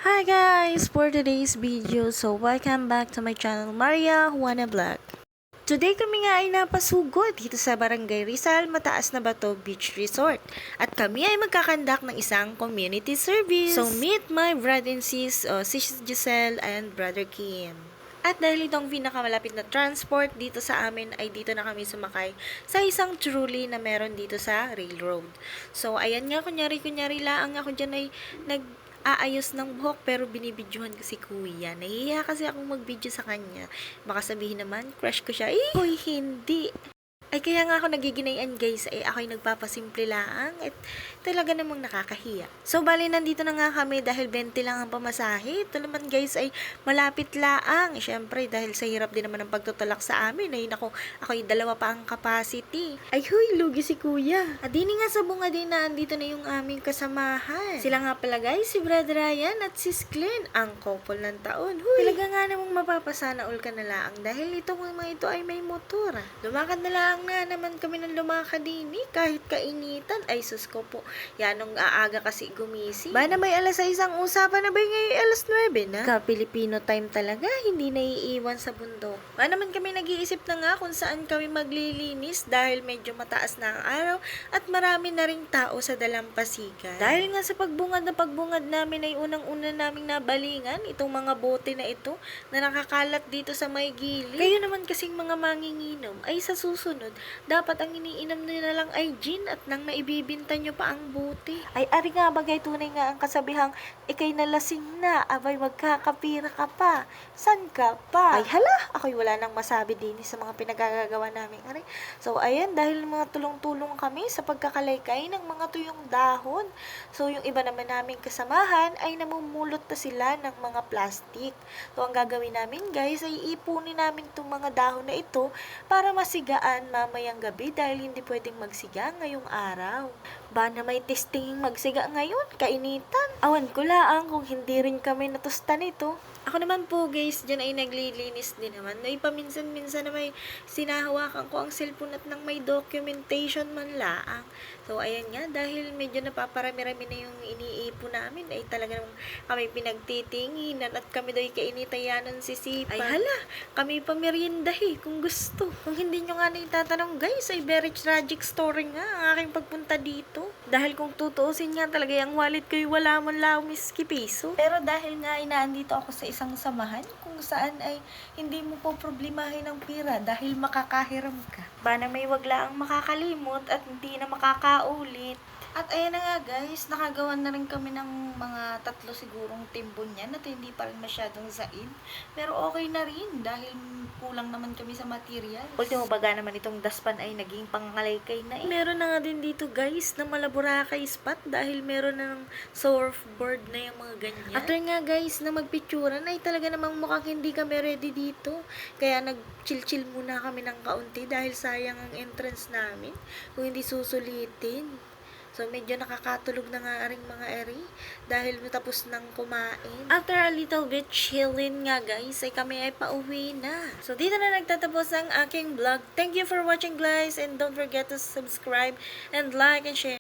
Hi guys! For today's video, welcome back to my channel, Maria Juana Vlog. Today kami nga ay napasugod dito sa Barangay Rizal, Mataas na Bato Beach Resort. At kami ay magkakandak ng isang community service. So meet my brother and sis Giselle and brother Kim. At dahil itong pinakamalapit na transport dito sa amin ay dito na kami sumakay sa isang trolley na meron dito sa railroad. So ayan nga, kunyari laang ako dyan ay aayos ng buhok pero binibidyohan ko si kuya. Nahihiya kasi akong mag-video sa kanya. Baka sabihin naman, crush ko siya. Hoy, hindi. Ay kaya nga ako nagiginayan guys, ay ako'y nagpapasimple lang at talaga namang nakakahiya. So bali nandito na nga kami dahil 20 lang ang pamasahe. Ito naman guys ay malapit laang. Siyempre dahil sa hirap din naman ng pagtutulak sa amin ay ako'y dalawa pa ang capacity. Ay huy, lugi si kuya. Adini nga sa bunga din na andito na yung aming kasamahan. Sila nga pala guys, si Brother Ryan at sis Glenn, ang couple ng taon. Huy, talaga nga namang mapapasana all ka na laang dahil itong mga ito ay may motor. Lumakad na lang na naman kami ng lumakadini kahit kainitan. Ay sus ko po, yan nung aaga kasi gumising. Ba na may alas 6 ang usapan na ba ngayon alas 9 na? Ka-Pilipino time talaga, hindi naiiwan sa bundok. Ba naman kami nag-iisip na nga kung saan kami maglilinis dahil medyo mataas na ang araw at marami na ring tao sa dalampasigan. Dahil nga sa pagbungad namin ay unang-una naming nabalingan itong mga bote na ito na nakakalat dito sa may gilid. Kayo naman kasing mga manginginom ay sa susunod dapat ang iniinom nila lang ay gin at nang maibibinta nyo pa ang bote. Ay ari nga bagay, tunay nga ang kasabihang ikay nalasing na, abay magkakapira ka pa. San ka pa? Ay hala, ako'y wala nang masabi din sa mga pinagagagawa namin. Ari. So ayan, dahil mga tulong-tulong kami sa pagkakalaykay ng mga tuyong dahon. So yung iba naman naming kasamahan ay namumulot na sila ng mga plastic. So ang gagawin namin guys ay ipunin namin itong mga dahon na ito para masigaan mamayang gabi dahil hindi pwedeng magsiga ngayong araw. Ba na may testinging magsiga ngayon, kainitan. Awan ko laang kung hindi rin kami natusta nito. Ako naman po guys, dyan ay naglilinis din naman. Ay paminsan-minsan na may sinahawakan ko ang cellphone at nang may documentation man laang. So ayan nga, dahil medyo napaparami-rami na yung iniipon namin, ay talaga naman kami pinagtitinginan at kami daw kainitayanan sisipan. Ay hala, kami pameriendahi kung gusto. Kung hindi nyo nga naitatanong guys, ay very tragic story nga ang aking pagpunta dito. Dahil kung tutuusin nga talaga yung wallet ko, wala man lang miski piso. Pero dahil nga inaandito ako sa isang samahan kung saan ay hindi mo po problemahin ang pira dahil makakahiram ka. Bana may wagla ang makakalimot at hindi na makakaulit. At ayan na nga guys, nakagawan na rin kami ng mga 3 sigurong timbon yan at hindi pa rin masyadong zain. Pero okay na rin dahil kulang naman kami sa material. Ultimo baga naman itong daspan ay naging pangalaykay na eh. Meron na nga din dito guys na Malaburakay spot dahil meron na ng surfboard na yung mga ganyan. At nga guys na magpicturan ay talaga namang mukhang hindi kami ready dito. Kaya nag-chill muna kami ng kaunti dahil sayang ang entrance namin kung hindi susulitin. So, medyo nakakatulog na nga ring mga eri dahil matapos nang kumain. After a little bit chillin nga guys, ay kami ay pauwi na. So, dito na nagtatapos ang aking vlog. Thank you for watching guys and don't forget to subscribe and like and share.